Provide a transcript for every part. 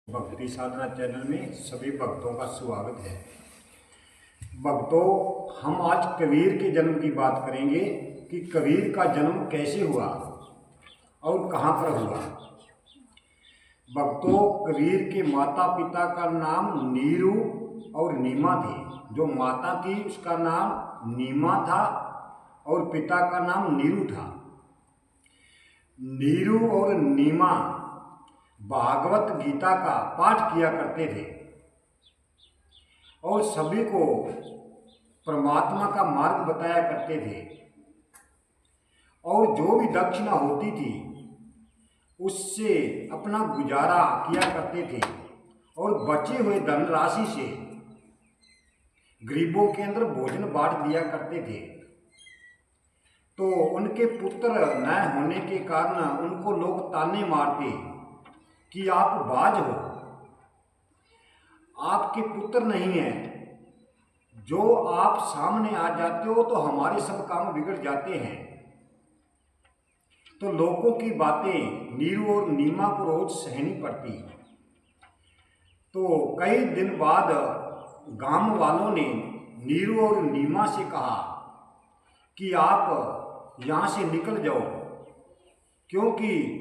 भक्ति साधना चैनल में सभी भक्तों का स्वागत है। भक्तों, हम आज कबीर के जन्म की बात करेंगे कि कबीर का जन्म कैसे हुआ और कहाँ पर हुआ। भक्तों, कबीर के माता पिता का नाम नीरू और नीमा थे। जो माता थी उसका नाम नीमा था और पिता का नाम नीरू था। नीरू और नीमा भागवत गीता का पाठ किया करते थे और सभी को परमात्मा का मार्ग बताया करते थे। और जो भी दक्षिणा होती थी उससे अपना गुजारा किया करते थे और बचे हुए धनराशि से गरीबों के अंदर भोजन बांट दिया करते थे। तो उनके पुत्र न होने के कारण उनको लोग ताने मारते कि आप बाज हो, आपके पुत्र नहीं है। जो आप सामने आ जाते हो तो हमारे सब काम बिगड़ जाते हैं। तो लोगों की बातें नीरू और नीमा को रोज सहनी पड़ती। तो कई दिन बाद गांव वालों ने नीरू और नीमा से कहा कि आप यहाँ से निकल जाओ, क्योंकि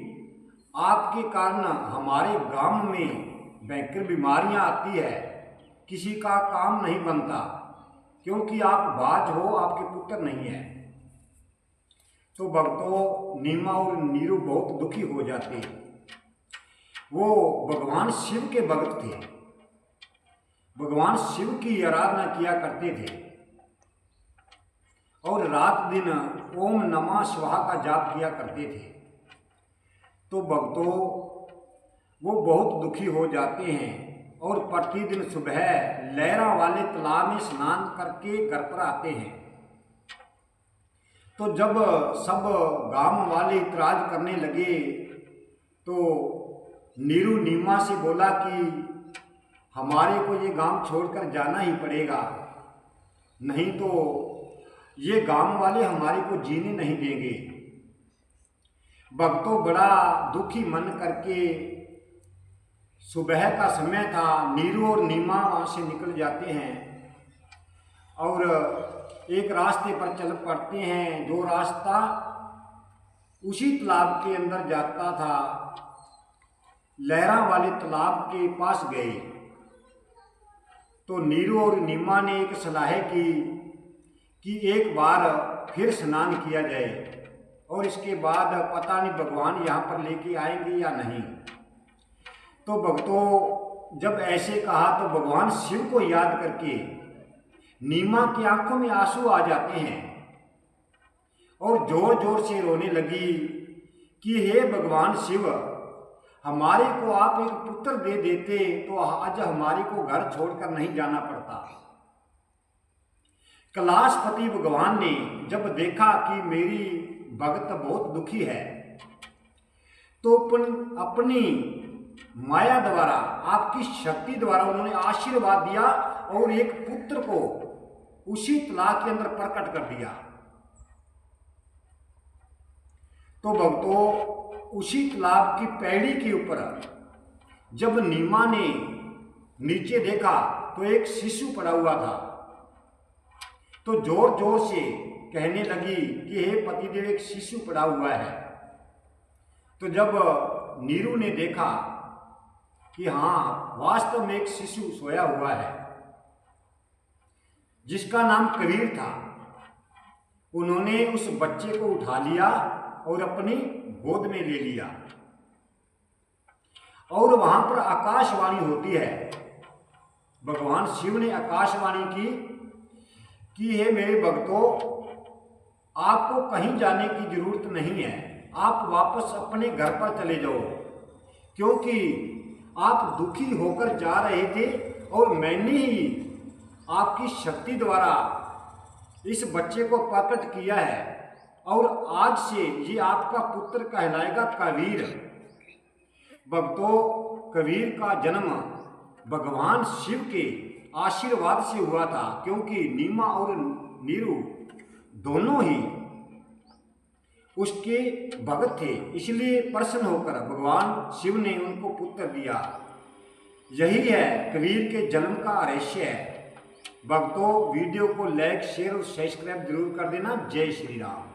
आपके कारण हमारे गांव में भयंकर बीमारियां आती है, किसी का काम नहीं बनता, क्योंकि आप बाज हो, आपके पुत्र नहीं है। तो भक्तों, नीमा और नीरू बहुत दुखी हो जाते। वो भगवान शिव के भक्त थे, भगवान शिव की आराधना किया करते थे और रात दिन ओम नमः शिवाय का जाप किया करते थे। तो भक्तों, वो बहुत दुखी हो जाते हैं और प्रतिदिन सुबह लहरा वाले तालाब में स्नान करके घर पर आते हैं। तो जब सब गांव वाले इतराज करने लगे तो नीरू नीमा से बोला कि हमारे को ये गांव छोड़कर जाना ही पड़ेगा, नहीं तो ये गांव वाले हमारे को जीने नहीं देंगे। भक्तों, बड़ा दुखी मन करके सुबह का समय था, नीरू और नीमा वहाँ से निकल जाते हैं और एक रास्ते पर चल पड़ते हैं। जो रास्ता उसी तालाब के अंदर जाता था, लहरा वाले तालाब के पास गए। तो नीरू और नीमा ने एक सलाह की कि एक बार फिर स्नान किया जाए और इसके बाद पता नहीं भगवान यहाँ पर लेके आएंगे या नहीं। तो भक्तों, जब ऐसे कहा तो भगवान शिव को याद करके नीमा की आंखों में आंसू आ जाते हैं और जोर जोर से रोने लगी कि हे भगवान शिव, हमारे को आप एक पुत्र दे देते तो आज हमारे को घर छोड़कर नहीं जाना पड़ता। कैलाशपति भगवान ने जब देखा कि मेरी भक्त बहुत दुखी है तो अपनी माया द्वारा, आपकी शक्ति द्वारा उन्होंने आशीर्वाद दिया और एक पुत्र को उसी तालाब के अंदर प्रकट कर दिया। तो भक्तों, उसी तालाब की पैड़ी के ऊपर जब नीमा ने नीचे देखा तो एक शिशु पड़ा हुआ था। तो जोर जोर से कहने लगी कि हे पतिदेव, एक शिशु पड़ा हुआ है। तो जब नीरू ने देखा कि हाँ, वास्तव में एक शिशु सोया हुआ है जिसका नाम कबीर था, उन्होंने उस बच्चे को उठा लिया और अपनी गोद में ले लिया। और वहां पर आकाशवाणी होती है। भगवान शिव ने आकाशवाणी की कि हे मेरे भक्तों, आपको कहीं जाने की जरूरत नहीं है, आप वापस अपने घर पर चले जाओ, क्योंकि आप दुखी होकर जा रहे थे और मैंने ही आपकी शक्ति द्वारा इस बच्चे को प्रकट किया है और आज से ये आपका पुत्र कहलाएगा कबीर। भक्तों, कबीर का जन्म भगवान शिव के आशीर्वाद से हुआ था, क्योंकि नीमा और नीरू दोनों ही उसके भक्त थे, इसलिए प्रसन्न होकर भगवान शिव ने उनको पुत्र दिया। यही है कबीर के जन्म का रहस्य है। भक्तों, वीडियो को लाइक शेयर और सब्सक्राइब जरूर कर देना। जय श्री राम।